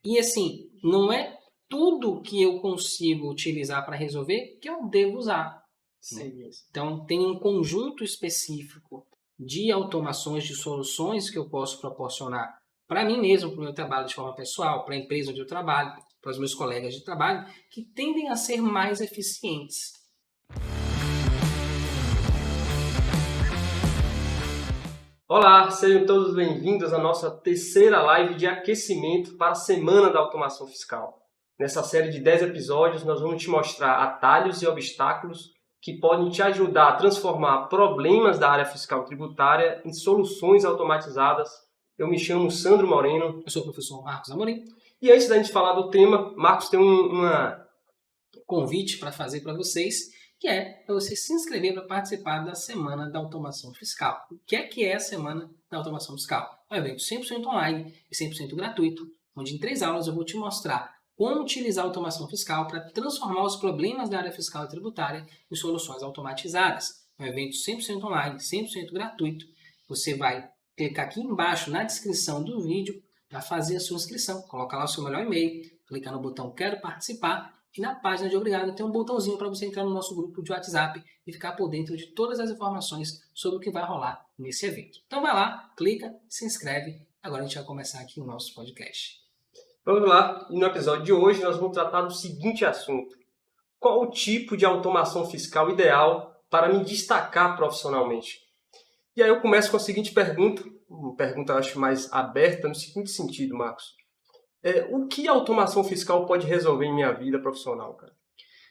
E assim, não é tudo que eu consigo utilizar para resolver que eu devo usar. Sim. Então, tem um conjunto específico de automações, de soluções que eu posso proporcionar para mim mesmo, para o meu trabalho de forma pessoal, para a empresa onde eu trabalho, para os meus colegas de trabalho, que tendem a ser mais eficientes. Olá, sejam todos bem-vindos à nossa terceira live de aquecimento para a Semana da Automação Fiscal. Nessa série de 10 episódios, nós vamos te mostrar atalhos e obstáculos que podem te ajudar a transformar problemas da área fiscal tributária em soluções automatizadas. Eu me chamo Sandro Moreno. Eu sou o professor Marcos Amorim. E antes da gente falar do tema, Marcos tem um convite para fazer para vocês, que é para você se inscrever para participar da Semana da Automação Fiscal. O que é a Semana da Automação Fiscal? É um evento 100% online e 100% gratuito, onde em 3 aulas eu vou te mostrar como utilizar a automação fiscal para transformar os problemas da área fiscal e tributária em soluções automatizadas. É um evento 100% online, 100% gratuito. Você vai clicar aqui embaixo na descrição do vídeo para fazer a sua inscrição. Coloca lá o seu melhor e-mail, clica no botão Quero Participar e na página de Obrigado tem um botãozinho para você entrar no nosso grupo de WhatsApp e ficar por dentro de todas as informações sobre o que vai rolar nesse evento. Então vai lá, clica, se inscreve. Agora a gente vai começar aqui o nosso podcast. Vamos lá, e no episódio de hoje nós vamos tratar do seguinte assunto. Qual o tipo de automação fiscal ideal para me destacar profissionalmente? E aí eu começo com a seguinte pergunta, uma pergunta eu acho mais aberta no seguinte sentido, Marcos. O que a automação fiscal pode resolver em minha vida profissional, cara?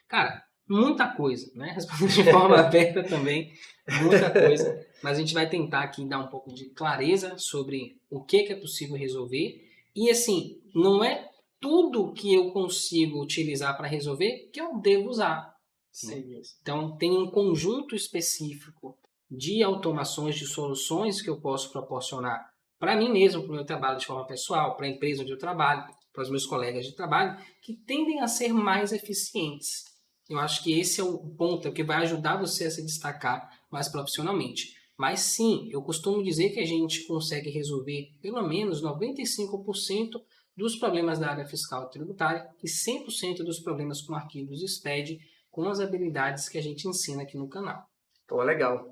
Cara, muita coisa, né? Respondendo de forma aberta também, muita coisa. Mas a gente vai tentar aqui dar um pouco de clareza sobre o que é possível resolver. E assim, não é tudo que eu consigo utilizar para resolver que eu devo usar. Sim. Né? Então, tem um conjunto específico de automações, de soluções que eu posso proporcionar para mim mesmo, para o meu trabalho de forma pessoal, para a empresa onde eu trabalho, para os meus colegas de trabalho, que tendem a ser mais eficientes. Eu acho que esse é o ponto que vai ajudar você a se destacar mais profissionalmente. Mas sim, eu costumo dizer que a gente consegue resolver pelo menos 95% dos problemas da área fiscal e tributária e 100% dos problemas com arquivos SPED com as habilidades que a gente ensina aqui no canal. Pô, legal.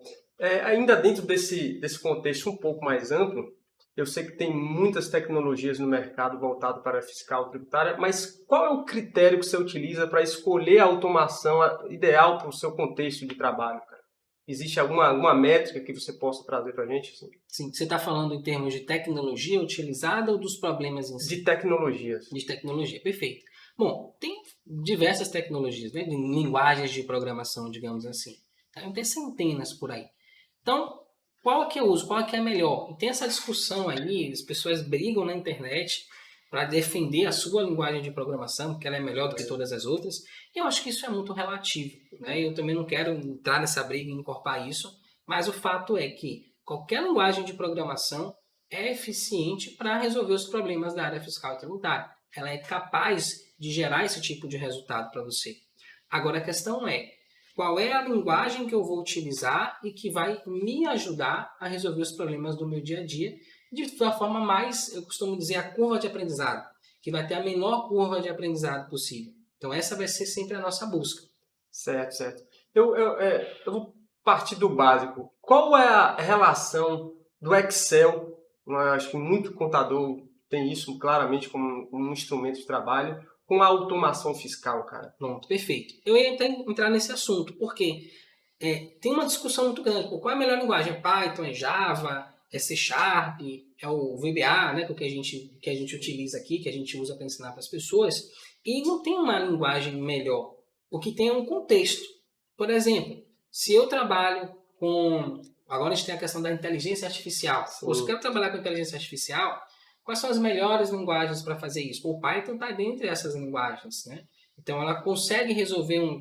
Ainda dentro desse contexto um pouco mais amplo, eu sei que tem muitas tecnologias no mercado voltado para a fiscal tributária, mas qual é o critério que você utiliza para escolher a automação ideal para o seu contexto de trabalho, cara? Existe alguma métrica que você possa trazer para a gente? Assim? Sim, você está falando em termos de tecnologia utilizada ou dos problemas em si? De tecnologias. De tecnologia, perfeito. Bom, tem diversas tecnologias, né, de linguagens de programação, digamos assim. Tem centenas por aí. Então, qual que eu uso? Qual que é a melhor? E tem essa discussão aí, as pessoas brigam na internet para defender a sua linguagem de programação, porque ela é melhor do que todas as outras. E eu acho que isso é muito relativo. Né? Eu também não quero entrar nessa briga e encorpar isso, mas o fato é que qualquer linguagem de programação é eficiente para resolver os problemas da área fiscal e tributária. Ela é capaz de gerar esse tipo de resultado para você. Agora a questão é, qual é a linguagem que eu vou utilizar e que vai me ajudar a resolver os problemas do meu dia a dia de uma forma mais, eu costumo dizer, a curva de aprendizado, que vai ter a menor curva de aprendizado possível. Então essa vai ser sempre a nossa busca. Certo, certo. Eu vou partir do básico. Qual é a relação do Excel? Eu acho que muito contador tem isso claramente como um instrumento de trabalho, com a automação fiscal, cara. Pronto, perfeito. Eu ia até entrar nesse assunto, porque tem uma discussão muito grande. Qual é a melhor linguagem? É Python, é Java, é C Sharp, é o VBA, né, que a gente utiliza aqui, que a gente usa para ensinar para as pessoas. E não tem uma linguagem melhor. O que tem é um contexto. Por exemplo, se eu trabalho com... Agora a gente tem a questão da inteligência artificial. Ou se eu quero trabalhar com inteligência artificial, quais são as melhores linguagens para fazer isso? O Python está dentre essas linguagens, né? Então ela consegue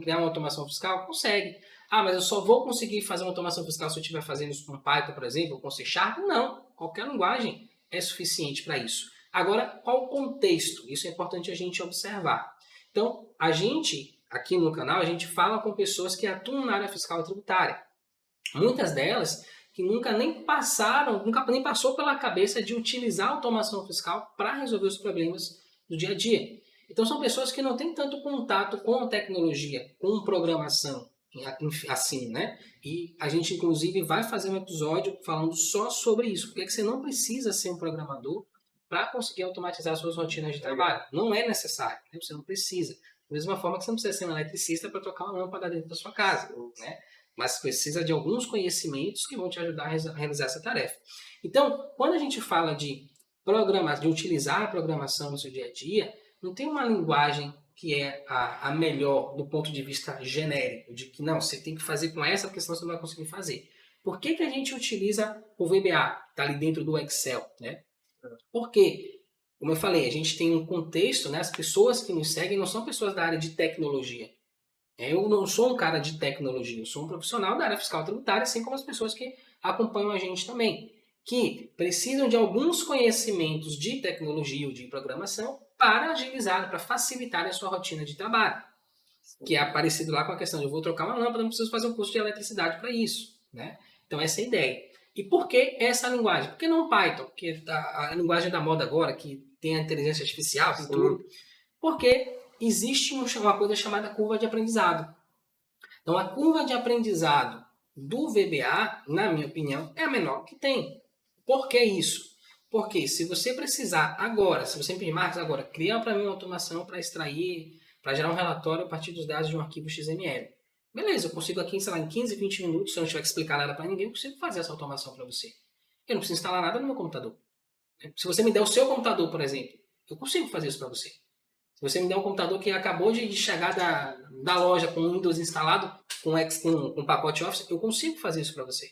criar uma automação fiscal? Consegue. Ah, mas eu só vou conseguir fazer uma automação fiscal se eu estiver fazendo isso com Python, por exemplo, ou com C Sharp? Não. Qualquer linguagem é suficiente para isso. Agora, qual o contexto? Isso é importante a gente observar. Então, aqui no canal, a gente fala com pessoas que atuam na área fiscal e tributária. Muitas delas que nunca nem passou pela cabeça de utilizar a automação fiscal para resolver os problemas do dia a dia. Então são pessoas que não têm tanto contato com tecnologia, com programação, assim, né? E a gente, inclusive, vai fazer um episódio falando só sobre isso. Porque você não precisa ser um programador para conseguir automatizar suas rotinas de trabalho. Não é necessário, né? Você não precisa. Da mesma forma que você não precisa ser um eletricista para trocar uma lâmpada dentro da sua casa, né? Mas precisa de alguns conhecimentos que vão te ajudar a realizar essa tarefa. Então, quando a gente fala de utilizar a programação no seu dia a dia, não tem uma linguagem que é a melhor do ponto de vista genérico, de que não, você tem que fazer com essa, porque senão você não vai conseguir fazer. Por que a gente utiliza o VBA? Está ali dentro do Excel, né? Porque, como eu falei, a gente tem um contexto, né? As pessoas que nos seguem não são pessoas da área de tecnologia. Eu não sou um cara de tecnologia, eu sou um profissional da área fiscal tributária, assim como as pessoas que acompanham a gente também, que precisam de alguns conhecimentos de tecnologia ou de programação para agilizar, para facilitar a sua rotina de trabalho. Que é parecido lá com a questão de eu vou trocar uma lâmpada, não preciso fazer um curso de eletricidade para isso, né? Então essa é a ideia. E por que essa linguagem? Por que não Python? Porque a linguagem da moda agora, que tem a inteligência artificial, tem tudo. Porque existe uma coisa chamada curva de aprendizado. Então a curva de aprendizado do VBA, na minha opinião, é a menor que tem. Por que isso? Porque se você precisar agora, se você me pedir, Marcos, agora, criar para mim uma automação para extrair, para gerar um relatório a partir dos dados de um arquivo XML. Beleza, eu consigo aqui, sei lá, em 15, 20 minutos, se eu não tiver que explicar nada para ninguém, eu consigo fazer essa automação para você. Eu não preciso instalar nada no meu computador. Se você me der o seu computador, por exemplo, eu consigo fazer isso para você. Se você me der um computador que acabou de chegar da loja com o Windows instalado, com pacote Office, eu consigo fazer isso para você.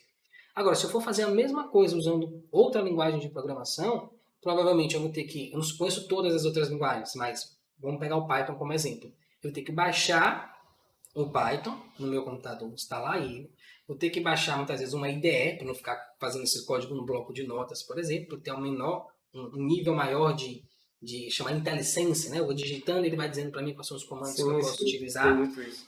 Agora, se eu for fazer a mesma coisa usando outra linguagem de programação, provavelmente eu vou ter que... Eu não conheço todas as outras linguagens, mas vamos pegar o Python como exemplo. Eu vou ter que baixar o Python no meu computador, instalar ele. Vou ter que baixar muitas vezes uma IDE, para não ficar fazendo esse código no bloco de notas, por exemplo, para ter um nível maior de chamar IntelliSense, né? Eu vou digitando, ele vai dizendo para mim quais são os comandos que eu posso utilizar.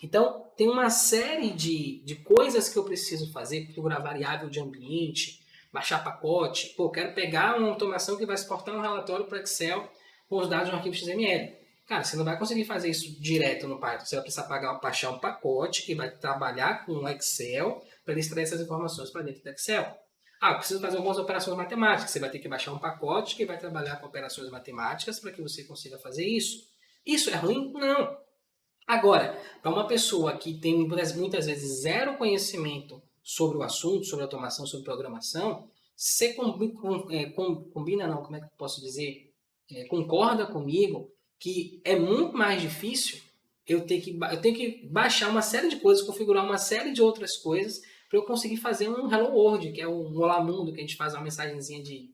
Então, tem uma série de coisas que eu preciso fazer, configurar variável de ambiente, baixar pacote. Pô, quero pegar uma automação que vai exportar um relatório para Excel com os dados de um arquivo XML. Cara, você não vai conseguir fazer isso direto no Python. Você vai precisar baixar um pacote que vai trabalhar com o Excel para ele extrair essas informações para dentro do Excel. Eu preciso fazer algumas operações matemáticas. Você vai ter que baixar um pacote que vai trabalhar com operações matemáticas para que você consiga fazer isso. Isso é ruim? Não. Agora, para uma pessoa que tem muitas vezes zero conhecimento sobre o assunto, sobre automação, sobre programação, você combina, não, como é que eu posso dizer? Concorda comigo que é muito mais difícil eu tenho que baixar uma série de coisas, configurar uma série de outras coisas para eu conseguir fazer um Hello World, que é um Olá Mundo, que a gente faz uma mensagenzinha de...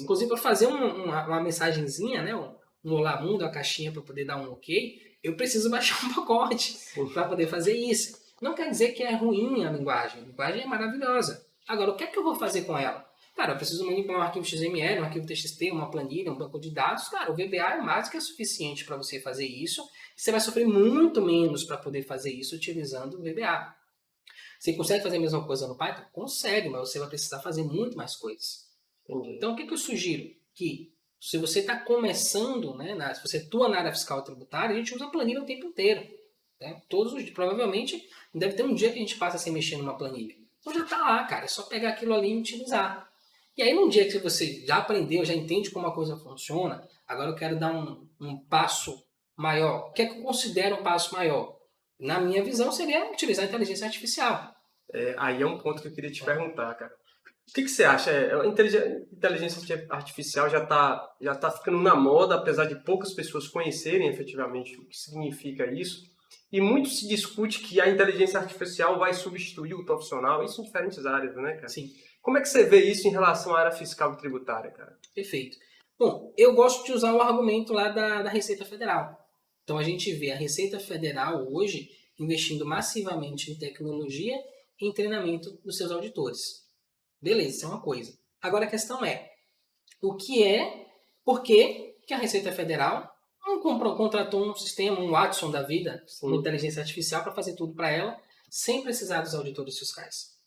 Inclusive, para fazer uma mensagenzinha, né? Um Olá Mundo, a caixinha para poder dar um ok, eu preciso baixar um pacote para poder fazer isso. Não quer dizer que é ruim a linguagem é maravilhosa. Agora, o que é que eu vou fazer com ela? Cara, eu preciso manipular um arquivo XML, um arquivo TXT, uma planilha, um banco de dados. Cara, o VBA é mais que é suficiente para você fazer isso. Você vai sofrer muito menos para poder fazer isso utilizando o VBA. Você consegue fazer a mesma coisa no Python? Consegue, mas você vai precisar fazer muito mais coisas. Entendi. Então, o que eu sugiro? Que se você está começando, né, se você atua na área fiscal e tributária, a gente usa a planilha o tempo inteiro. Né? Provavelmente, deve ter um dia que a gente passa sem mexer numa planilha. Então já está lá, cara. É só pegar aquilo ali e utilizar. E aí, num dia que você já aprendeu, já entende como a coisa funciona, agora eu quero dar um passo maior. O que é que eu considero um passo maior? Na minha visão, seria utilizar a inteligência artificial. Aí é um ponto que eu queria te perguntar, cara. O que você acha? A inteligência artificial já tá ficando na moda, apesar de poucas pessoas conhecerem efetivamente o que significa isso. E muito se discute que a inteligência artificial vai substituir o profissional, isso em diferentes áreas, né, cara? Sim. Como é que você vê isso em relação à área fiscal e tributária, cara? Perfeito. Bom, eu gosto de usar o argumento lá da Receita Federal. Então a gente vê a Receita Federal hoje investindo massivamente em tecnologia e em treinamento dos seus auditores. Beleza, isso é uma coisa. Agora a questão é, por que a Receita Federal não contratou um sistema, um Watson da vida, uma inteligência artificial para fazer tudo para ela, sem precisar dos auditores fiscais?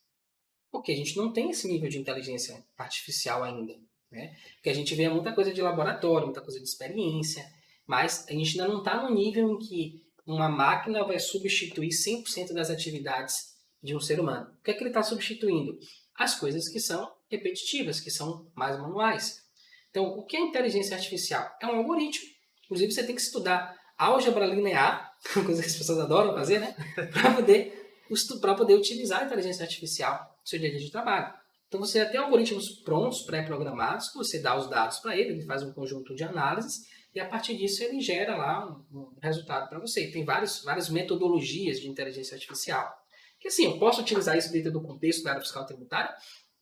Porque a gente não tem esse nível de inteligência artificial ainda. Né? Porque a gente vê muita coisa de laboratório, muita coisa de experiência. Mas a gente ainda não está no nível em que uma máquina vai substituir 100% das atividades de um ser humano. O que é que ele está substituindo? As coisas que são repetitivas, que são mais manuais. Então, o que é inteligência artificial? É um algoritmo. Inclusive, você tem que estudar álgebra linear, coisa que as pessoas adoram fazer, né? Para poder utilizar a inteligência artificial no seu dia a dia de trabalho. Então, você já tem algoritmos prontos, pré-programados, que você dá os dados para ele, ele faz um conjunto de análises, e a partir disso ele gera lá um resultado para você. Tem várias metodologias de inteligência artificial. Que assim, eu posso utilizar isso dentro do contexto da área fiscal tributária?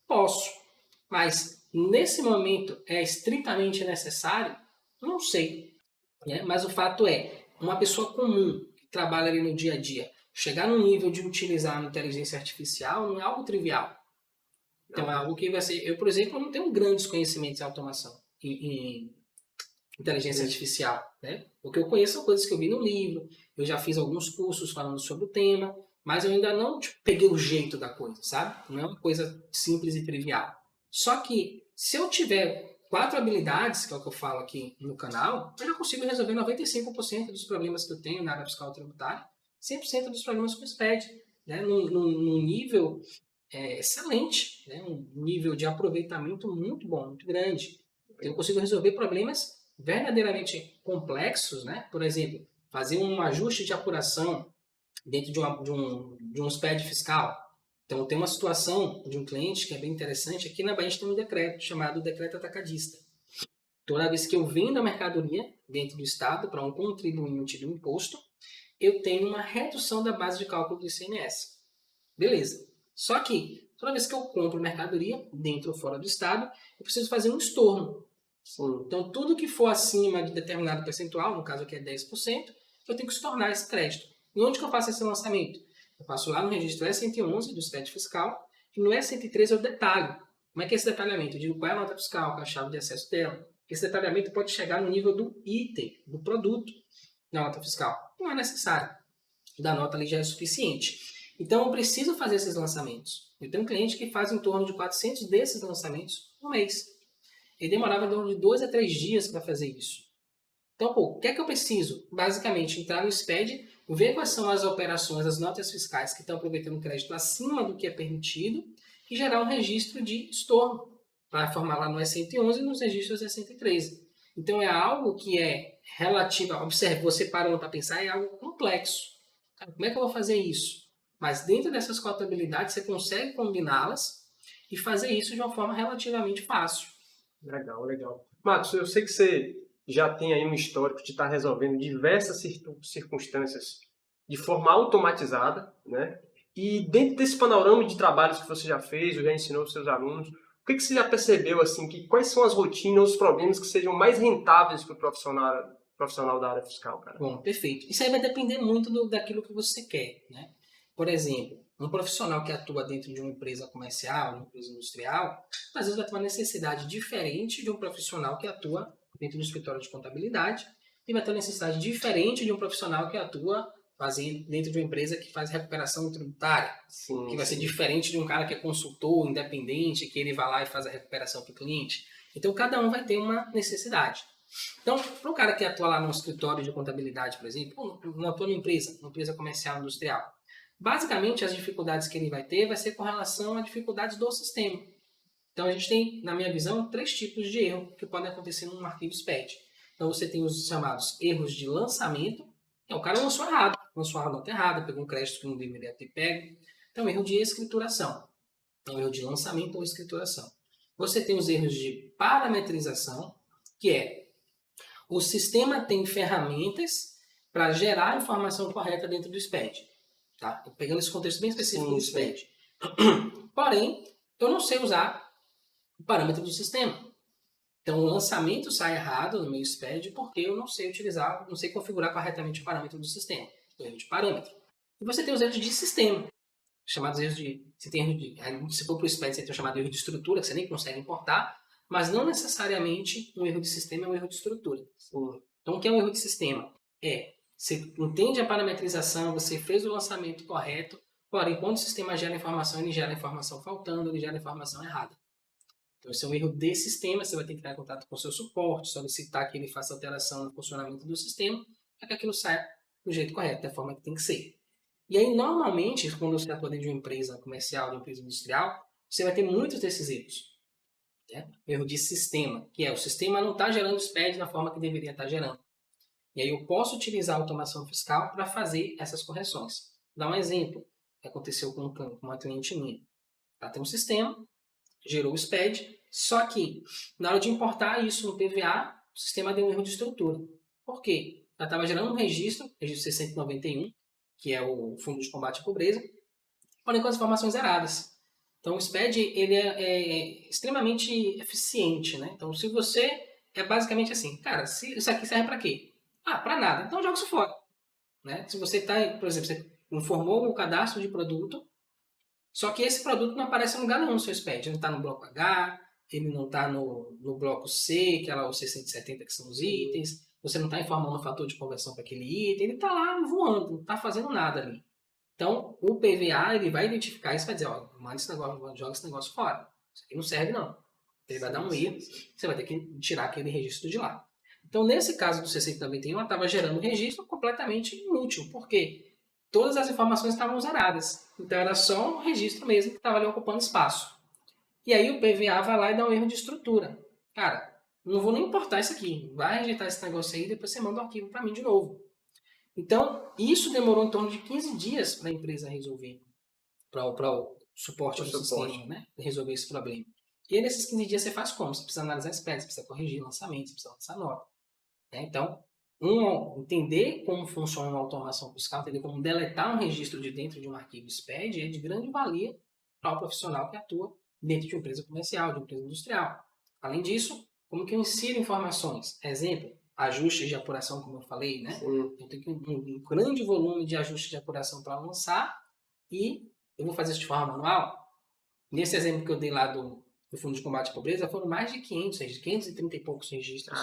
Posso. Mas nesse momento é estritamente necessário? Não sei. Né? Mas o fato é, uma pessoa comum que trabalha ali no dia a dia, chegar no nível de utilizar a inteligência artificial não é algo trivial. Então é algo que vai ser... Eu, por exemplo, não tenho grandes conhecimentos em automação, em inteligência artificial. Né? O que eu conheço são coisas que eu vi no livro, eu já fiz alguns cursos falando sobre o tema, mas eu ainda não peguei o jeito da coisa, sabe? Não é uma coisa simples e trivial. Só que, se eu tiver 4 habilidades, que é o que eu falo aqui no canal, eu já consigo resolver 95% dos problemas que eu tenho na área fiscal tributária, 100% dos problemas com o SPED, né? num nível excelente, né? Um nível de aproveitamento muito bom, muito grande. Eu consigo resolver problemas verdadeiramente complexos, né? Por exemplo, fazer um ajuste de apuração dentro de um SPED fiscal. Então, tem uma situação de um cliente que é bem interessante. Aqui na Bahia a gente tem um decreto chamado decreto atacadista. Toda vez que eu vendo a mercadoria dentro do Estado para um contribuinte do imposto, eu tenho uma redução da base de cálculo do ICMS. Beleza. Só que, toda vez que eu compro mercadoria, dentro ou fora do Estado, eu preciso fazer um estorno. Sim. Então, tudo que for acima de determinado percentual, no caso aqui é 10%, eu tenho que estornar esse crédito. E onde que eu faço esse lançamento? Eu faço lá no registro E111 do SPED fiscal, e no E103 eu detalho. Como é que é esse detalhamento? Eu digo qual é a nota fiscal, qual é a chave de acesso dela. Esse detalhamento pode chegar no nível do item, do produto, na nota fiscal. Não é necessário. Da nota ali já é suficiente. Então, eu preciso fazer esses lançamentos. Eu tenho um cliente que faz em torno de 400 desses lançamentos no mês. Ele demorava em torno de 2 a 3 dias para fazer isso. Então, o que é que eu preciso? Basicamente, entrar no SPED, ver quais são as operações, as notas fiscais que estão aproveitando crédito acima do que é permitido e gerar um registro de estorno para formar lá no E111 e nos registros E113. Então, é algo que é relativo. Observe, você parando para pensar, é algo complexo. Como é que eu vou fazer isso? Mas dentro dessas 4 habilidades, você consegue combiná-las e fazer isso de uma forma relativamente fácil. Legal, legal. Matos, eu sei que você já tem aí um histórico de estar resolvendo diversas circunstâncias de forma automatizada, né? E dentro desse panorama de trabalhos que você já fez, ou já ensinou aos seus alunos, o que você já percebeu, assim, que quais são as rotinas, os problemas que sejam mais rentáveis para o profissional da área fiscal, cara? Bom, perfeito. Isso aí vai depender muito daquilo que você quer, né? Por exemplo, um profissional que atua dentro de uma empresa comercial, uma empresa industrial, às vezes vai ter uma necessidade diferente de um profissional que atua dentro do escritório de contabilidade e vai ter uma necessidade diferente de um profissional que atua fazendo dentro de uma empresa que faz recuperação tributária, que vai ser diferente de um cara que é consultor, independente, que ele vai lá e faz a recuperação para o cliente. Então, cada um vai ter uma necessidade. Então, para o cara que atua lá no escritório de contabilidade, por exemplo, não atua numa empresa comercial, industrial, basicamente as dificuldades que ele vai ter vai ser com relação a dificuldades do sistema. Então, a gente tem, na minha visão, 3 tipos de erro que podem acontecer num arquivo SPED. Então, você tem os chamados erros de lançamento. Então, o cara lançou a nota errada, pegou um crédito que não deveria ter pego. Então, erro de escrituração. Então, erro de lançamento ou escrituração. Você tem os erros de parametrização, que é o sistema tem ferramentas para gerar a informação correta dentro do SPED. Tá? Pegando esse contexto bem específico do SPED. Porém, eu não sei usar o parâmetro do sistema. Então, o lançamento sai errado no meu SPED porque eu não sei utilizar, não sei configurar corretamente o parâmetro do sistema. O erro de parâmetro. E você tem os erros de sistema, chamados erros de... Se for para o SPED, você tem o chamado erro de estrutura, que você nem consegue importar, mas não necessariamente um erro de sistema é um erro de estrutura. Então, o que é um erro de sistema? Você entende a parametrização, você fez o lançamento correto, porém, quando o sistema gera informação, ele gera informação faltando, ele gera informação errada. Então, esse é um erro de sistema, você vai ter que entrar em contato com o seu suporte, solicitar que ele faça alteração no funcionamento do sistema, para que aquilo saia do jeito correto, da forma que tem que ser. E aí, normalmente, quando você atua dentro de uma empresa comercial, de uma empresa industrial, você vai ter muitos desses erros. Né? Erro de sistema, que é o sistema não está gerando SPED da forma que deveria estar gerando. E aí eu posso utilizar a automação fiscal para fazer essas correções. Vou dar um exemplo que aconteceu com uma cliente minha. Ela tem um sistema, gerou o SPED, só que na hora de importar isso no PVA, o sistema deu um erro de estrutura. Por quê? Ela estava gerando um registro 691, que é o Fundo de Combate à Pobreza, porém com as informações erradas. Então o SPED ele é extremamente eficiente, né? Então se você é basicamente assim, cara, isso aqui serve para quê? Ah, para nada. Então joga isso fora, né? Se você está, por exemplo, você informou o cadastro de produto, só que esse produto não aparece em lugar nenhum no seu SPED. Ele não está no bloco H, ele não está no bloco C, que é lá os 670 que são os itens. Você não está informando o fator de conversão para aquele item. Ele está lá voando, não está fazendo nada ali. Então, o PVA ele vai identificar isso e vai dizer, ó, manda esse negócio, joga esse negócio fora. Isso aqui não serve, não. Ele vai dar um erro, você vai ter que tirar aquele registro de lá. Então, nesse caso do 691, ela estava gerando um registro completamente inútil. Por quê? Todas as informações estavam zeradas. Então, era só um registro mesmo que estava ali ocupando espaço. E aí, o PVA vai lá e dá um erro de estrutura. Cara, não vou nem importar isso aqui. Vai rejeitar esse negócio aí e depois você manda o arquivo para mim de novo. Então, isso demorou em torno de 15 dias para a empresa resolver, para o suporte do sistema, né? Resolver esse problema. E aí, nesses 15 dias, você faz como? Você precisa analisar SPED, você precisa corrigir lançamento, você precisa lançar nota. Né? Então, entender como funciona uma automação fiscal, entender como deletar um registro de dentro de um arquivo SPED é de grande valia para o profissional que atua dentro de uma empresa comercial, de uma empresa industrial. Além disso, como que eu insiro informações? Exemplo, ajustes de apuração, como eu falei, né? Eu tenho um grande volume de ajustes de apuração para lançar e eu vou fazer isso de forma manual. Nesse exemplo que eu dei lá do Fundo de Combate à Pobreza, foram mais de 530 e poucos registros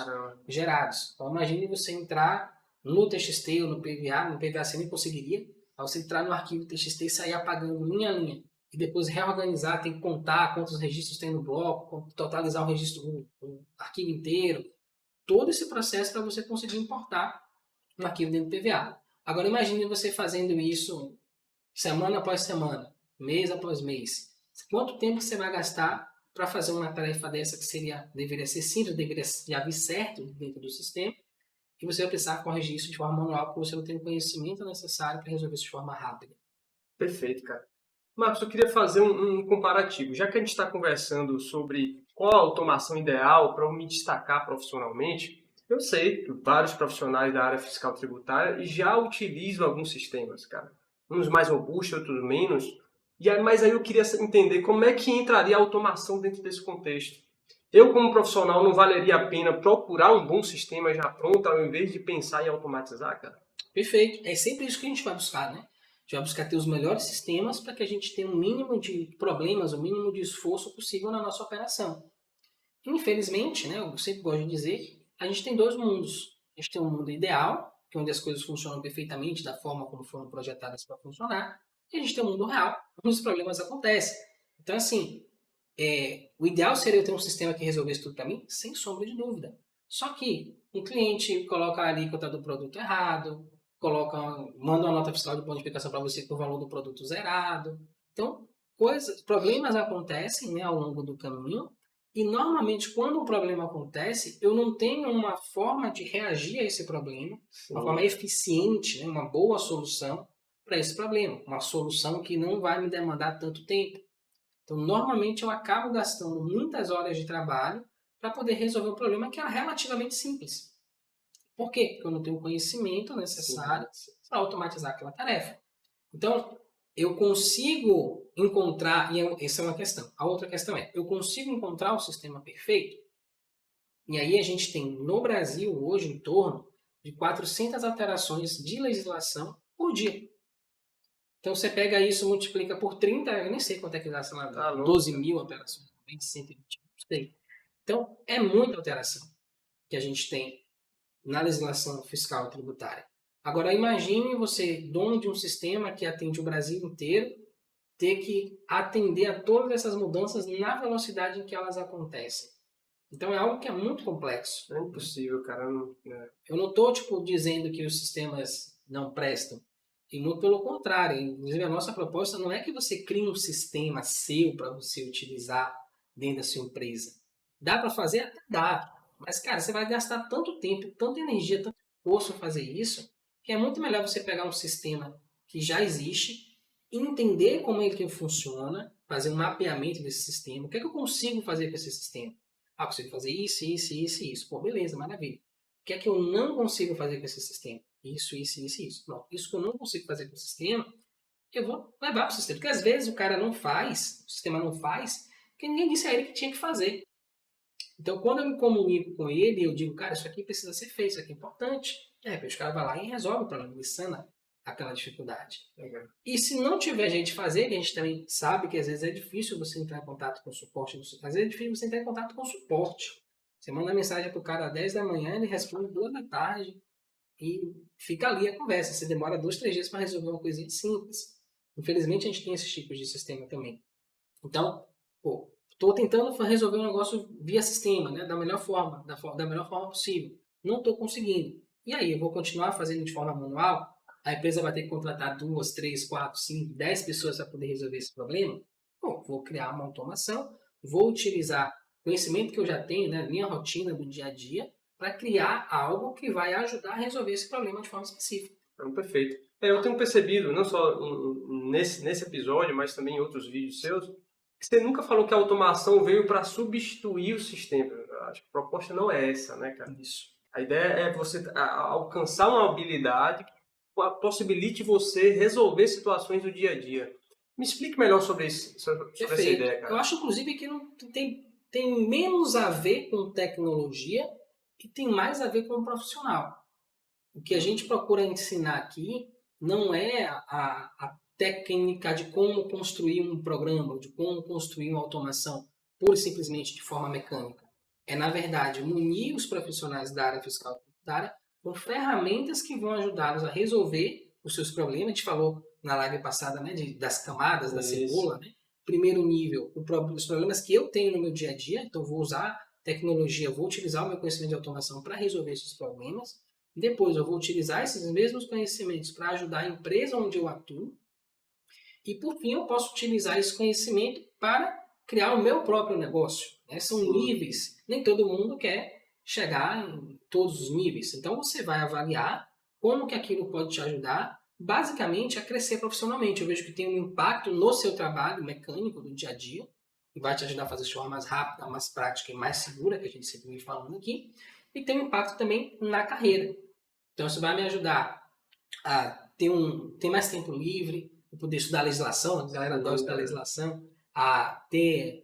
gerados. Então, imagine você entrar no TXT ou no PVA você nem conseguiria, aí você entrar no arquivo TXT e sair apagando linha a linha. E depois reorganizar, tem que contar quantos registros tem no bloco, totalizar o arquivo inteiro. Todo esse processo para você conseguir importar um arquivo dentro do PVA. Agora, imagine você fazendo isso semana após semana, mês após mês. Quanto tempo você vai gastar para fazer uma tarefa dessa que deveria ser simples, deveria já vir certo dentro do sistema, e você vai precisar corrigir isso de forma manual, porque você não tem o conhecimento necessário para resolver isso de forma rápida. Perfeito, cara. Marcos, eu queria fazer um comparativo. Já que a gente está conversando sobre qual a automação ideal para eu me destacar profissionalmente, eu sei que vários profissionais da área fiscal tributária já utilizam alguns sistemas, cara. Uns mais robustos, outros menos. Mas aí eu queria entender como é que entraria a automação dentro desse contexto. Eu, como profissional, não valeria a pena procurar um bom sistema já pronto, ao invés de pensar em automatizar, cara? Perfeito. É sempre isso que a gente vai buscar, né? A gente vai buscar ter os melhores sistemas para que a gente tenha o mínimo de problemas, o mínimo de esforço possível na nossa operação. Infelizmente, né, eu sempre gosto de dizer, a gente tem dois mundos. A gente tem um mundo ideal, que é onde as coisas funcionam perfeitamente da forma como foram projetadas para funcionar, e a gente tem um mundo real, onde os problemas acontecem. Então, assim, o ideal seria eu ter um sistema que resolvesse tudo para mim, sem sombra de dúvida. Só que o cliente coloca a alíquota do produto errado, manda uma nota fiscal de bonificação para você com o valor do produto zerado. Então, problemas acontecem, né, ao longo do caminho, e normalmente quando o problema acontece, eu não tenho uma forma de reagir a esse problema, uma forma eficiente, né, uma boa solução para esse problema, uma solução que não vai me demandar tanto tempo. Então, normalmente eu acabo gastando muitas horas de trabalho para poder resolver um problema que é relativamente simples. Por quê? Porque eu não tenho o conhecimento necessário para automatizar aquela tarefa. Então, eu consigo encontrar, e essa é uma questão. A outra questão é, eu consigo encontrar o sistema perfeito? E aí a gente tem no Brasil hoje em torno de 400 alterações de legislação por dia. Então você pega isso, multiplica por 30, eu nem sei quanto é que dá, sei lá, 12 mil alterações, 120, não sei. Então é muita alteração que a gente tem na legislação fiscal e tributária. Agora imagine você, dono de um sistema que atende o Brasil inteiro, ter que atender a todas essas mudanças na velocidade em que elas acontecem. Então é algo que é muito complexo. É impossível, cara. Eu não estou dizendo que os sistemas não prestam. E muito pelo contrário. Inclusive, a nossa proposta não é que você crie um sistema seu para você utilizar dentro da sua empresa. Dá para fazer? Até dá. Mas, cara, você vai gastar tanto tempo, tanta energia, tanto esforço em fazer isso, que é muito melhor você pegar um sistema que já existe, entender como ele funciona, fazer um mapeamento desse sistema. O que é que eu consigo fazer com esse sistema? Ah, eu consigo fazer isso, isso, isso e isso. Pô, beleza, maravilha. O que é que eu não consigo fazer com esse sistema? Isso, isso, isso e isso. Não, isso que eu não consigo fazer com o sistema, eu vou levar para o sistema. Porque às vezes o cara não faz, o sistema não faz, porque ninguém disse a ele que tinha que fazer. Então, quando eu me comunico com ele, eu digo, cara, isso aqui precisa ser feito, isso aqui é importante. De repente, o cara vai lá e resolve o problema, ele sana aquela dificuldade. Legal. E se não tiver gente fazer, que a gente também sabe que às vezes é difícil você entrar em contato com o suporte, às vezes é difícil você entrar em contato com o suporte. Você manda mensagem para o cara às 10 da manhã, ele responde 2 da tarde e fica ali a conversa. Você demora 2, 3 dias para resolver uma coisinha simples. Infelizmente, a gente tem esses tipos de sistema também. Então, pô, estou tentando resolver um negócio via sistema, né, da melhor forma possível. Não estou conseguindo. E aí, eu vou continuar fazendo de forma manual? A empresa vai ter que contratar 2, 3, 4, 5, 10 pessoas para poder resolver esse problema? Bom, vou criar uma automação, vou utilizar conhecimento que eu já tenho, né, minha rotina do dia a dia, para criar algo que vai ajudar a resolver esse problema de forma específica. Perfeito. Eu tenho percebido, não só nesse episódio, mas também em outros vídeos seus, que você nunca falou que a automação veio para substituir o sistema. Acho que a proposta não é essa, né, cara? Isso. A ideia é você alcançar uma habilidade que possibilite você resolver situações do dia a dia. Me explique melhor sobre essa ideia, cara. Eu acho, inclusive, que não tem menos a ver com tecnologia e tem mais a ver com o profissional. O que a gente procura ensinar aqui não é a técnica de como construir um programa, de como construir uma automação, pura e simplesmente de forma mecânica. É, na verdade, munir os profissionais da área fiscal e tributária com ferramentas que vão ajudá-los a resolver os seus problemas. A gente falou na live passada, né, das camadas da cebola. Né? Primeiro nível, os problemas que eu tenho no meu dia a dia, então vou usar tecnologia, vou utilizar o meu conhecimento de automação para resolver esses problemas. Depois eu vou utilizar esses mesmos conhecimentos para ajudar a empresa onde eu atuo. E por fim eu posso utilizar esse conhecimento para criar o meu próprio negócio. Né? São níveis, nem todo mundo quer chegar em todos os níveis. Então você vai avaliar como que aquilo pode te ajudar, basicamente, a crescer profissionalmente. Eu vejo que tem um impacto no seu trabalho mecânico do dia a dia, e vai te ajudar a fazer de forma mais rápida, mais prática e mais segura, que a gente sempre vem falando aqui. E tem um impacto também na carreira. Então isso vai me ajudar a ter mais tempo livre, a poder estudar legislação, a galera adora estudar legislação, a ter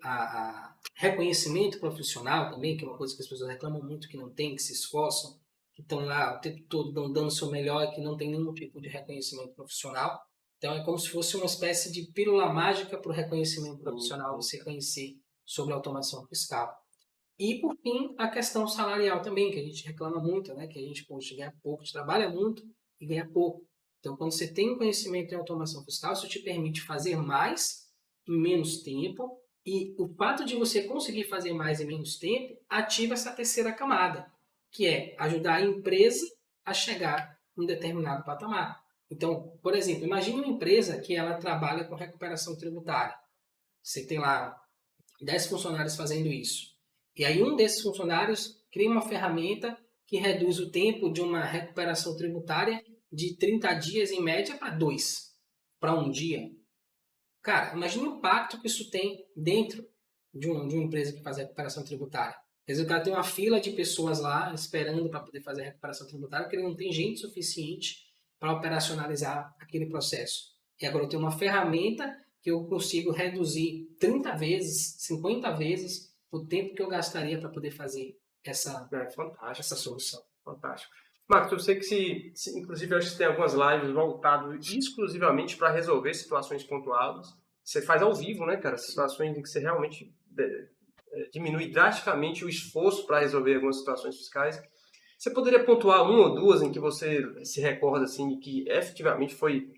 reconhecimento profissional também, que é uma coisa que as pessoas reclamam muito que não tem, que se esforçam, que estão lá o tempo todo dando o seu melhor e que não tem nenhum tipo de reconhecimento profissional. Então é como se fosse uma espécie de pílula mágica para o reconhecimento profissional, você conhecer sobre a automação fiscal. E, por fim, a questão salarial também, que a gente reclama muito, né? Que a gente ganha pouco, a gente trabalha muito e ganha pouco. Então, quando você tem um conhecimento em automação fiscal, isso te permite fazer mais em menos tempo, e o fato de você conseguir fazer mais em menos tempo ativa essa terceira camada, que é ajudar a empresa a chegar em um determinado patamar. Então, por exemplo, imagine uma empresa que ela trabalha com recuperação tributária. Você tem lá 10 funcionários fazendo isso. E aí um desses funcionários cria uma ferramenta que reduz o tempo de uma recuperação tributária de 30 dias em média para 2, para 1 dia. Cara, imagine o impacto que isso tem dentro de uma empresa que faz recuperação tributária. Quer dizer, o cara tem uma fila de pessoas lá esperando para poder fazer a recuperação tributária, porque ele não tem gente suficiente para operacionalizar aquele processo. E agora eu tenho uma ferramenta que eu consigo reduzir 30 vezes, 50 vezes o tempo que eu gastaria para poder fazer essa solução. Fantástico. Marcos, eu sei que inclusive eu acho que você tem algumas lives voltadas exclusivamente para resolver situações pontuais. Você faz ao vivo, né, cara? Situações em que você realmente diminui drasticamente o esforço para resolver algumas situações fiscais. Você poderia pontuar uma ou duas em que você se recorda assim que efetivamente foi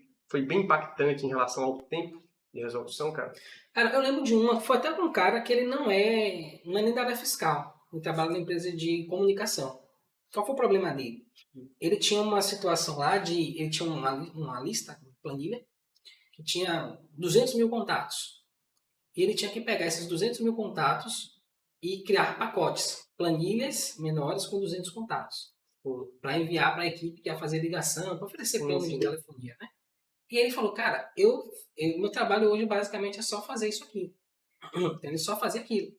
bem impactante em relação ao tempo de resolução, cara? Cara, eu lembro de uma, que foi até com um cara que ele não é nem da área fiscal, ele trabalha na empresa de comunicação. Qual foi o problema dele? Ele tinha uma situação lá ele tinha uma lista, uma planilha, que tinha 200 mil contatos. E ele tinha que pegar esses 200 mil contatos e criar pacotes, planilhas menores com 200 contatos, para enviar para a equipe que ia fazer ligação, para oferecer plano de telefonia, né? E ele falou, cara, meu trabalho hoje basicamente é só fazer isso aqui. Então ele só fazia aquilo.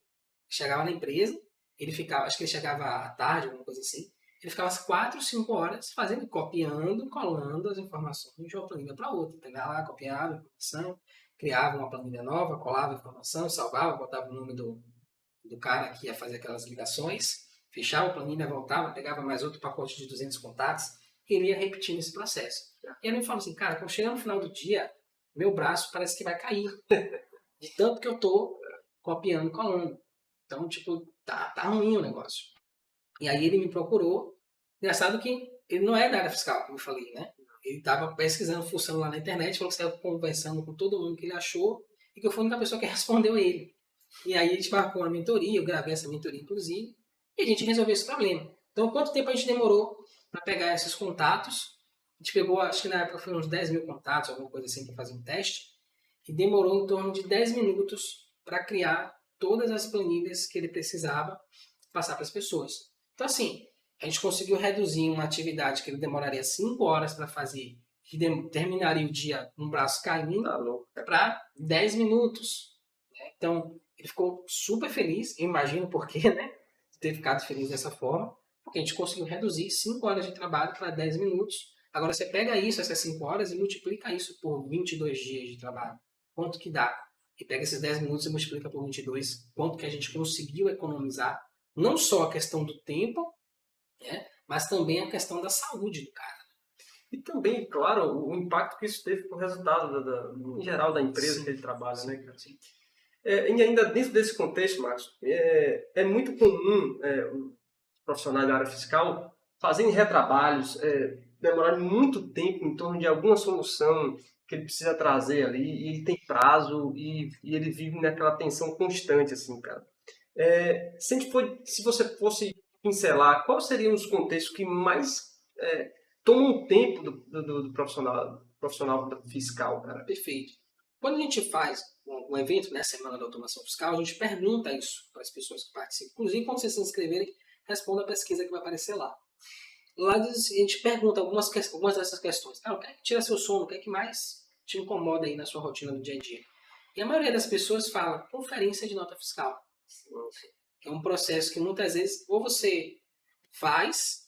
Chegava na empresa, ele ficava, acho que ele chegava à tarde, alguma coisa assim, ele ficava as 4, 5 horas fazendo, copiando, colando as informações de uma planilha para outra. Pegava lá, copiava a informação, criava uma planilha nova, colava a informação, salvava, botava o nome do cara que ia fazer aquelas ligações, fechava a planilha, voltava, pegava mais outro pacote de 200 contatos e ele ia repetindo esse processo. E ele me falou assim, cara, quando chegar no final do dia, meu braço parece que vai cair, de tanto que eu tô copiando e colando. Então, tipo, tá ruim o negócio. E aí ele me procurou. Engraçado que ele não é da área fiscal, como eu falei, né? Ele estava pesquisando função lá na internet, falou que saiu conversando com todo mundo que ele achou e que eu fui a única pessoa que respondeu ele. E aí a gente marcou uma mentoria, eu gravei essa mentoria inclusive, e a gente resolveu esse problema. Então, quanto tempo a gente demorou para pegar esses contatos? A gente pegou, acho que na época foi uns 10 mil contatos, alguma coisa assim, para fazer um teste, e demorou em torno de 10 minutos para criar todas as planilhas que ele precisava passar para as pessoas. Então, assim, a gente conseguiu reduzir uma atividade que ele demoraria 5 horas para fazer, que terminaria o dia com o braço caindo, para 10 minutos. Né? Então, ele ficou super feliz, eu imagino por quê, né? Ter ficado feliz dessa forma, porque a gente conseguiu reduzir 5 horas de trabalho para 10 minutos. Agora, você pega isso, essas 5 horas, e multiplica isso por 22 dias de trabalho. Quanto que dá? E pega esses 10 minutos e multiplica por 22, quanto que a gente conseguiu economizar. Não só a questão do tempo, né, mas também a questão da saúde do cara. E também, claro, o impacto que isso teve com o resultado, em geral, da empresa que ele trabalha, né, cara? Sim. E ainda dentro desse contexto, Marcos, é muito comum os profissionais da área fiscal fazerem retrabalhos, demorarem muito tempo em torno de alguma solução que ele precisa trazer ali, e ele tem prazo, e ele vive naquela tensão constante, assim, cara. Se você fosse pincelar, quais seriam os contextos que mais tomam tempo do profissional fiscal, cara? Perfeito. Quando a gente faz um evento, né, Semana da Automação Fiscal, a gente pergunta isso para as pessoas que participam. Inclusive, quando vocês se inscreverem, responda a pesquisa que vai aparecer lá. Lá a gente pergunta algumas dessas questões. O que é que tira seu sono? O que é que mais te incomoda aí na sua rotina do dia a dia? E a maioria das pessoas fala conferência de nota fiscal. É um processo que muitas vezes ou você faz,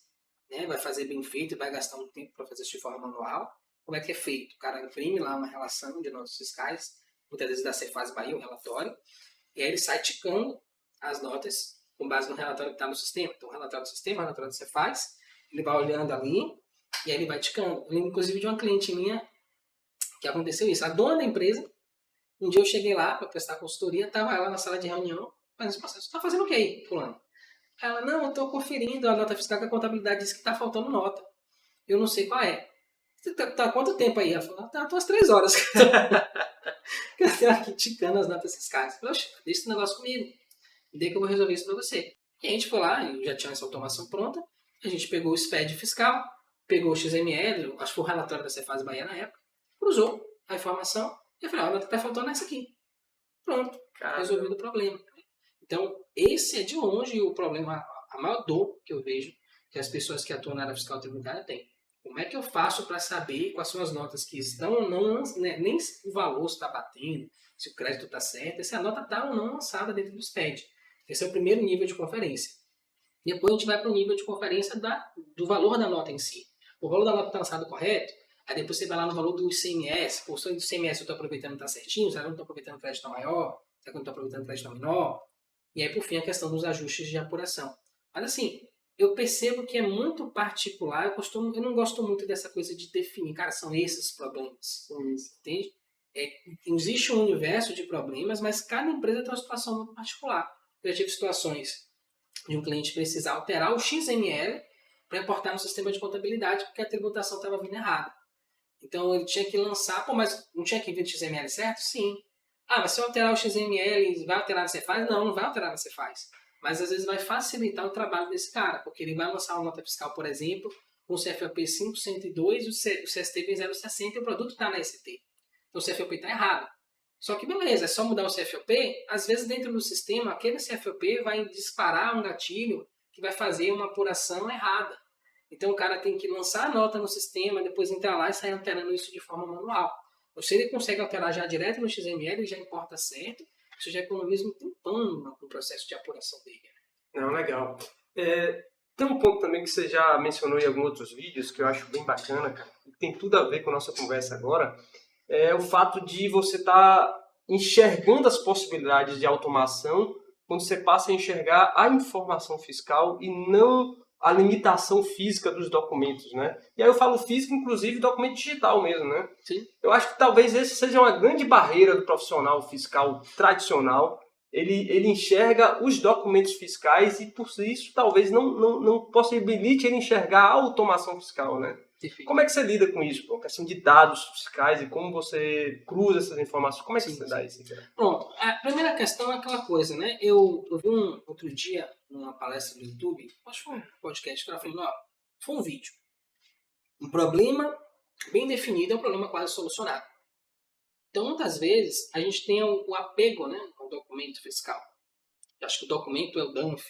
né, vai fazer bem feito e vai gastar um tempo para fazer isso de forma manual. Como é que é feito? O cara imprime lá uma relação de notas fiscais, muitas vezes da Cefaz Bahia, um relatório, e aí ele sai ticando as notas com base no relatório que está no sistema. Então, o relatório do sistema, o relatório do Cefaz, ele vai olhando ali e aí ele vai ticando. Eu lembro, inclusive, de uma cliente minha que aconteceu isso. A dona da empresa, um dia eu cheguei lá para prestar consultoria, estava ela na sala de reunião, fazendo esse processo. Você está fazendo o que aí, fulano? Ela, não, eu estou conferindo a nota fiscal que a contabilidade disse que está faltando nota. Eu não sei qual é. Você tá há quanto tempo aí? Ela falou, tá umas 3 horas. Eu estou aqui ticando as notas fiscais. Eu falei, oxe, deixa esse negócio comigo. E daí que eu vou resolver isso para você. E a gente foi lá, e já tinha essa automação pronta. A gente pegou o SPED fiscal, pegou o XML, acho que foi o relatório da Cefaz Bahia na época, cruzou a informação e eu falei, a nota está faltando essa aqui. Pronto, resolvido o problema. Então, esse é de longe o problema, a maior dor que eu vejo que as pessoas que atuam na área fiscal tributária têm. Como é que eu faço para saber quais são as notas que estão ou não, né, nem se o valor está batendo, se o crédito está certo, se a nota está ou não lançada dentro do SPED. Esse é o primeiro nível de conferência. Depois a gente vai para o nível de conferência do valor da nota em si. O valor da nota está lançado correto, aí depois você vai lá no valor do ICMS. Por do ICMS eu estou aproveitando está certinho, será que eu não estou aproveitando crédito maior? Será que eu não estou aproveitando crédito menor? E aí, por fim, a questão dos ajustes de apuração. Mas assim, eu percebo que é muito particular, eu não gosto muito dessa coisa de definir, cara, são esses problemas. Entende? Existe um universo de problemas, mas cada empresa tem uma situação muito particular. Eu já tive situações de um cliente precisar alterar o XML para importar no sistema de contabilidade porque a tributação estava vindo errada. Então ele tinha que lançar, pô, mas não tinha que vir o XML certo? Sim. Ah, mas se eu alterar o XML, vai alterar na Cefaz? Não, não vai alterar na Cefaz. Mas às vezes vai facilitar o trabalho desse cara, porque ele vai lançar uma nota fiscal, por exemplo, com o CFOP 502 e o CSTB 060 e o produto está na ST. Então o CFOP está errado. Só que beleza, é só mudar o CFOP, às vezes dentro do sistema, aquele CFOP vai disparar um gatilho que vai fazer uma apuração errada. Então o cara tem que lançar a nota no sistema, depois entrar lá e sair alterando isso de forma manual. Ou se ele consegue alterar já direto no XML, ele já importa certo, isso já economiza um tempão no processo de apuração dele. Não, legal. Tem um ponto também que você já mencionou em alguns outros vídeos, que eu acho bem bacana, cara, e tem tudo a ver com a nossa conversa agora, é o fato de você estar enxergando as possibilidades de automação quando você passa a enxergar a informação fiscal e não a limitação física dos documentos, né? E aí eu falo físico, inclusive documento digital mesmo, né? Sim. Eu acho que talvez esse seja uma grande barreira do profissional fiscal tradicional. Ele enxerga os documentos fiscais e, por isso, talvez não possibilite ele enxergar a automação fiscal, né? Perfeito. Como é que você lida com isso, pô? A questão de dados fiscais e como você cruza essas informações? Como é que você dá isso? Pronto, a primeira questão é aquela coisa, né? Eu vi outro dia, numa palestra do YouTube, acho que foi um podcast, que ela falou, ó, foi um vídeo. Um problema bem definido é um problema quase solucionado. Então, muitas vezes, a gente tem o apego, né, ao documento fiscal. Eu acho que o documento é o DANF,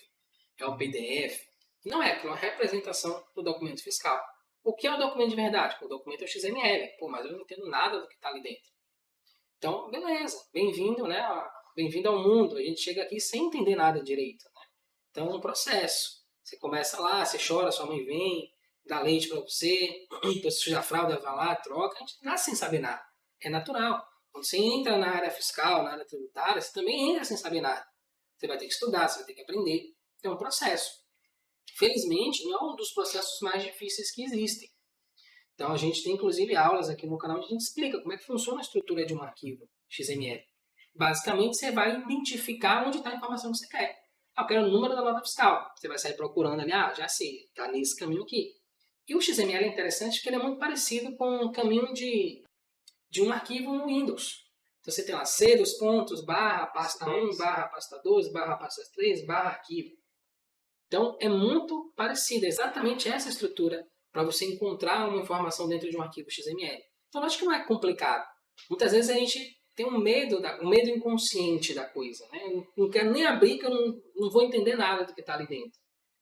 é o PDF. Não é uma representação do documento fiscal. O que é o documento de verdade? O documento é o XML. Pô, mas eu não entendo nada do que está ali dentro. Então, beleza. Bem-vindo, né? Bem-vindo ao mundo. A gente chega aqui sem entender nada direito. Né? Então, é um processo. Você começa lá, você chora, sua mãe vem, dá leite para você, depois suja a fralda, vai lá, troca. A gente nasce sem saber nada. É natural. Quando você entra na área fiscal, na área tributária, você também entra sem saber nada. Você vai ter que estudar, você vai ter que aprender. É um processo. Felizmente, não é um dos processos mais difíceis que existem. Então, a gente tem, inclusive, aulas aqui no canal onde a gente explica como é que funciona a estrutura de um arquivo XML. Basicamente, você vai identificar onde está a informação que você quer. Ah, eu quero o número da nota fiscal. Você vai sair procurando ali, já sei, está nesse caminho aqui. E o XML é interessante porque ele é muito parecido com o caminho de um arquivo no Windows. Então, você tem lá C, dos pontos, barra, pasta 1, barra, pasta 2, barra, pasta 3, barra, arquivo. Então, é muito parecido, exatamente essa estrutura para você encontrar uma informação dentro de um arquivo XML. Então, eu acho que não é complicado. Muitas vezes a gente tem um medo inconsciente da coisa. Né? Eu não quero nem abrir que eu não vou entender nada do que está ali dentro.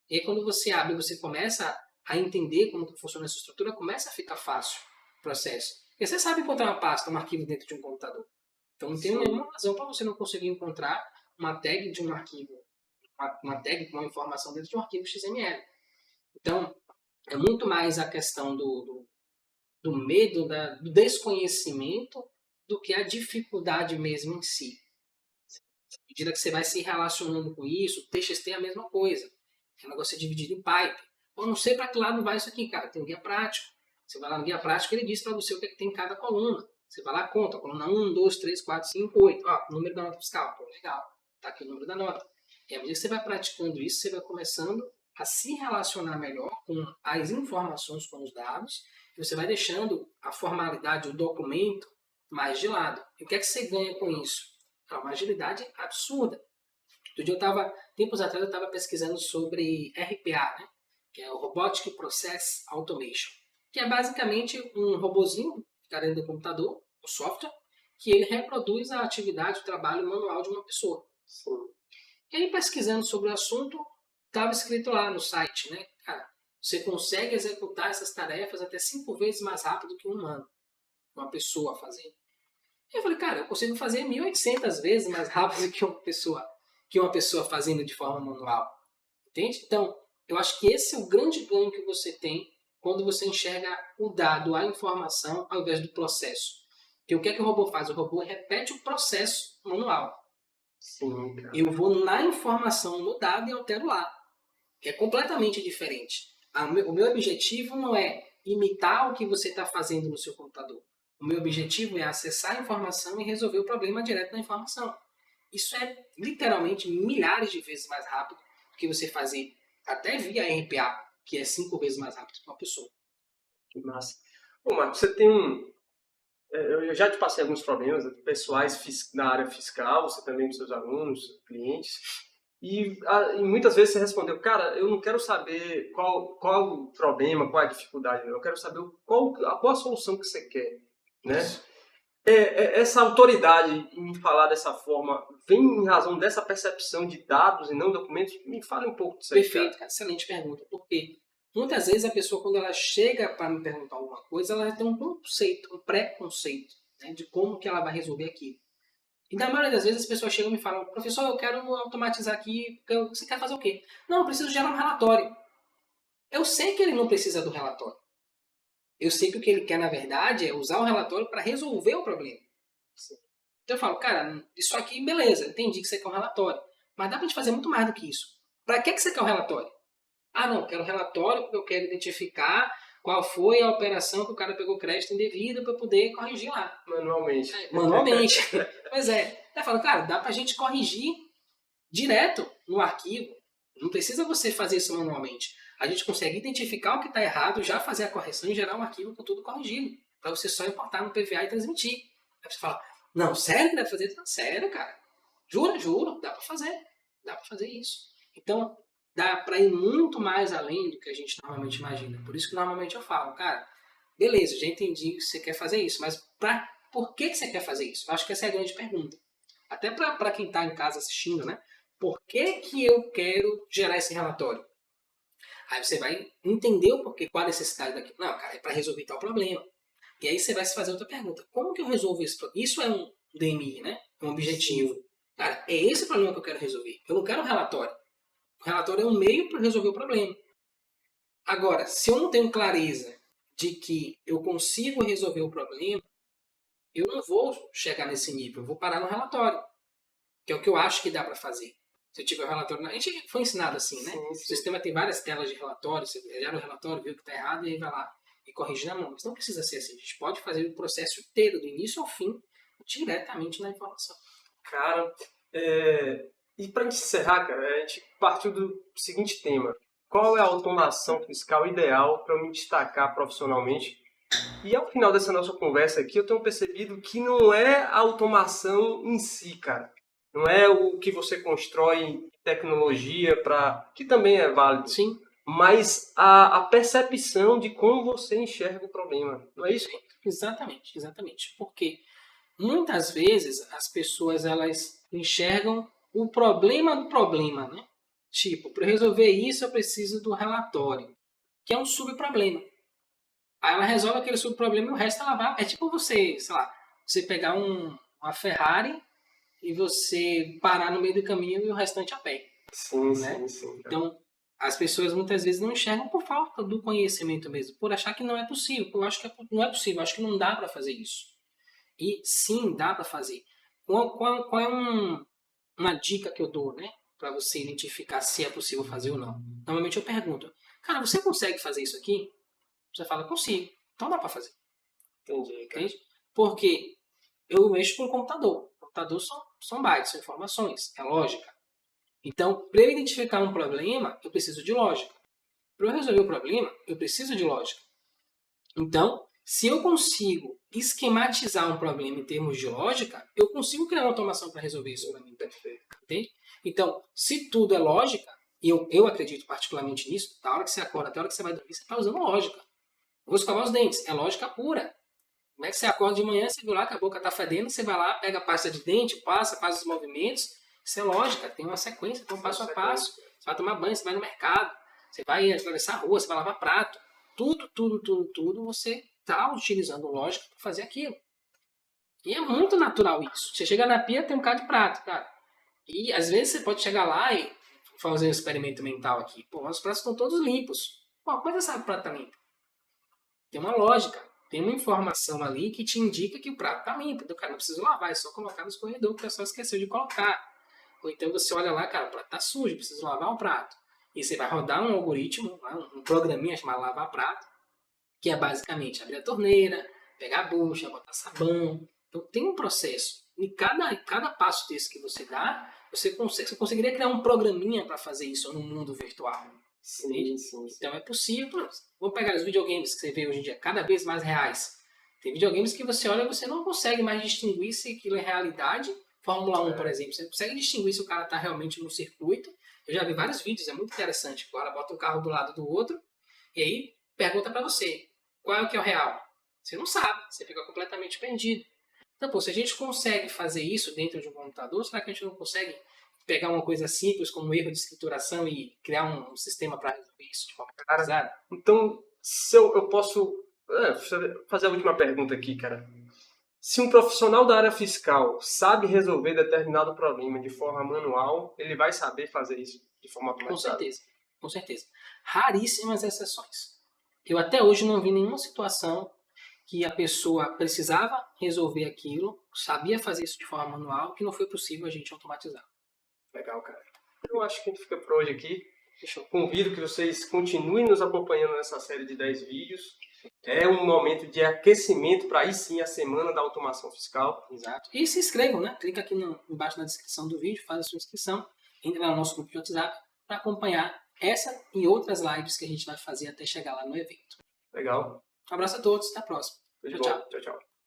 E aí, quando você abre, você começa a entender como que funciona essa estrutura, começa a ficar fácil o processo. Porque você sabe encontrar uma pasta, um arquivo dentro de um computador. Então, não tem nenhuma razão para você não conseguir encontrar uma tag de um arquivo, uma tag com uma informação dentro de um arquivo XML. Então, é muito mais a questão do medo, do desconhecimento, do que a dificuldade mesmo em si. À medida que você vai se relacionando com isso, o TXT é a mesma coisa. O negócio é dividido em pipe. Eu não sei para que lado vai isso aqui, cara. Tem um guia prático. Você vai lá no guia prático, ele diz para você o que, é que tem em cada coluna. Você vai lá, conta. Coluna 1, 2, 3, 4, 5, 8. Ó, número da nota fiscal. Pô, legal. Tá aqui o número da nota. E à medida que você vai praticando isso, você vai começando a se relacionar melhor com as informações, com os dados. E você vai deixando a formalidade, o documento, mais de lado. E o que é que você ganha com isso? Uma agilidade absurda. Outro dia tempos atrás, eu estava pesquisando sobre RPA, né? Que é o Robotic Process Automation, que é basicamente um robozinho que fica dentro do computador, um software, que ele reproduz a atividade, o trabalho manual de uma pessoa. Sim. E aí, pesquisando sobre o assunto, estava escrito lá no site, né? Cara, você consegue executar essas tarefas até 5 vezes mais rápido que um humano, uma pessoa fazendo. E eu falei, cara, eu consigo fazer 1.800 vezes mais rápido que uma pessoa fazendo de forma manual. Entende? Então, eu acho que esse é o grande ganho que você tem quando você enxerga o dado, a informação, ao invés do processo. Porque o que é que o robô faz? O robô repete o processo manual. Sim, cara. Eu vou na informação, no dado e altero lá. Que é completamente diferente. O meu objetivo não é imitar o que você está fazendo no seu computador. O meu objetivo é acessar a informação e resolver o problema direto na informação. Isso é literalmente milhares de vezes mais rápido do que você fazer até via RPA, que é 5 vezes mais rápido que uma pessoa. Que massa. Pô, Marcos, você tem um... Eu já te passei alguns problemas pessoais na área fiscal, você também com seus alunos, clientes, e muitas vezes você respondeu, cara, eu não quero saber qual o problema, qual a dificuldade, eu quero saber qual a solução que você quer, né? Isso. Essa autoridade em falar dessa forma vem em razão dessa percepção de dados e não documentos? Me fale um pouco disso aí, Perfeito, cara. cara. Excelente pergunta. Porque muitas vezes a pessoa, quando ela chega para me perguntar alguma coisa, ela tem um conceito, um pré-conceito, né, de como que ela vai resolver aquilo. E na maioria das vezes as pessoas chegam e me falam, professor, eu quero automatizar aqui, você quer fazer o quê? Não, eu preciso gerar um relatório. Eu sei que ele não precisa do relatório. Eu sei que o que ele quer, na verdade, é usar o relatório para resolver o problema. Então eu falo, cara, isso aqui, beleza, entendi que você quer um relatório. Mas dá para gente fazer muito mais do que isso. Para que você quer o relatório? Ah, não, quero um relatório porque eu quero identificar qual foi a operação que o cara pegou crédito indevido para eu poder corrigir lá. Manualmente. Manualmente. Pois é. Eu falo, cara, dá pra gente corrigir direto no arquivo. Não precisa você fazer isso manualmente. A gente consegue identificar o que está errado, já fazer a correção e gerar um arquivo com tudo corrigido. Para você só importar no PVA e transmitir. Aí você fala, não, sério que dá pra fazer? Não, sério, cara. Juro, dá pra fazer. Dá pra fazer isso. Então, dá para ir muito mais além do que a gente normalmente imagina. Por isso que normalmente eu falo, cara, beleza, já entendi que você quer fazer isso, mas por que você quer fazer isso? Eu acho que essa é a grande pergunta. Até para quem está em casa assistindo, né? Por que eu quero gerar esse relatório? Aí você vai entender o porquê, qual a necessidade daquilo. Não, cara, é para resolver tal problema. E aí você vai se fazer outra pergunta. Como que eu resolvo esse problema? Isso é um DMI, né? Um objetivo. Cara, é esse problema que eu quero resolver. Eu não quero um relatório. O relatório é um meio para resolver o problema. Agora, se eu não tenho clareza de que eu consigo resolver o problema, eu não vou chegar nesse nível. Eu vou parar no relatório, que é o que eu acho que dá para fazer. Se eu tiver o relatório... A gente foi ensinado assim, né? Sim, O sim. sistema tem várias telas de relatório, você gera o relatório, vê o que está errado e aí vai lá e corrige na mão. Mas não precisa ser assim. A gente pode fazer o processo inteiro, do início ao fim, diretamente na informação. Cara, e para encerrar, cara, a gente partiu do seguinte tema. Qual é a automação fiscal ideal para eu me destacar profissionalmente? E ao final dessa nossa conversa aqui, eu tenho percebido que não é a automação em si, cara. Não é o que você constrói em tecnologia para, que também é válido, Sim, mas a percepção de como você enxerga o problema. Não é isso? exatamente. Porque muitas vezes as pessoas elas enxergam o problema do problema, né? Tipo, para resolver isso eu preciso do relatório, que é um subproblema. Aí ela resolve aquele subproblema e o resto ela vai. É tipo você, sei lá, você pegar uma Ferrari e você parar no meio do caminho e o restante a pé, Sim, né? sim, sim. Então, as pessoas muitas vezes não enxergam por falta do conhecimento mesmo, por achar que não é possível. Eu acho que não é possível, eu acho que não dá para fazer isso. E sim, dá para fazer. Qual é uma dica que eu dou, né? Para você identificar se é possível fazer ou não. Normalmente eu pergunto, cara, você consegue fazer isso aqui? Você fala, consigo. Então dá para fazer. Entendi, cara. Entende? Porque eu mexo com o computador. O computador são bytes, são informações, é lógica. Então, para eu identificar um problema, eu preciso de lógica. Para eu resolver o problema, eu preciso de lógica. Então, se eu consigo esquematizar um problema em termos de lógica, eu consigo criar uma automação para resolver isso para mim. Perfeito. Entende? Então, se tudo é lógica, e eu acredito particularmente nisso, da hora que você acorda até a hora que você vai dormir, você está usando lógica. Eu vou escovar os dentes, é lógica pura. Como é que você acorda de manhã, você viu lá que a boca está fedendo, você vai lá, pega a pasta de dente, passa, faz os movimentos. Isso é lógica, tem uma sequência, tem um passo a passo. Você vai tomar banho, você vai no mercado, você vai atravessar a rua, você vai lavar prato. Tudo você está utilizando lógica para fazer aquilo. E é muito natural isso. Você chega na pia, tem um bocado de prato, cara. E às vezes você pode chegar lá e fazer um experimento mental aqui. Pô, os pratos estão todos limpos. Pô, como é que você sabe que o prato está limpo? Tem uma lógica. Tem uma informação ali que te indica que o prato está limpo. Então, cara, não precisa lavar, é só colocar no escorredor que o pessoal esqueceu de colocar. Ou então você olha lá, cara, o prato está sujo, precisa lavar o prato. E você vai rodar um algoritmo, um programinha chamado Lavar Prato, que é basicamente abrir a torneira, pegar a bucha, botar sabão. Então tem um processo. E cada passo desse que você dá, você conseguiria criar um programinha para fazer isso no mundo virtual. Sim, sim. Então é possível. Vou pegar os videogames que você vê hoje em dia, cada vez mais reais. Tem videogames que você olha e você não consegue mais distinguir se aquilo é realidade. Fórmula 1, por exemplo, você não consegue distinguir se o cara está realmente no circuito. Eu já vi vários vídeos, é muito interessante. Agora bota um carro do lado do outro e aí pergunta para você, qual é o que é o real? Você não sabe, você fica completamente perdido. Então, pô, se a gente consegue fazer isso dentro de um computador, será que a gente não consegue pegar uma coisa simples como um erro de escrituração e criar um sistema para resolver isso de forma automatizada? Então, se eu posso fazer a última pergunta aqui, cara. Se um profissional da área fiscal sabe resolver determinado problema de forma manual, ele vai saber fazer isso de forma Com automatizada? certeza, com certeza. Raríssimas exceções. Eu até hoje não vi nenhuma situação que a pessoa precisava resolver aquilo, sabia fazer isso de forma manual, que não foi possível a gente automatizar. Legal, cara. Eu acho que a gente fica por hoje aqui. Fechou. Convido que vocês continuem nos acompanhando nessa série de 10 vídeos. É um momento de aquecimento para aí sim a semana da automação fiscal. Exato. E se inscrevam, né? Clica aqui embaixo na descrição do vídeo, faz a sua inscrição, entra no nosso grupo de WhatsApp para acompanhar essa e outras lives que a gente vai fazer até chegar lá no evento. Legal. Um abraço a todos, até a próxima. Tudo de Tchau, bom. tchau. Tchau, tchau.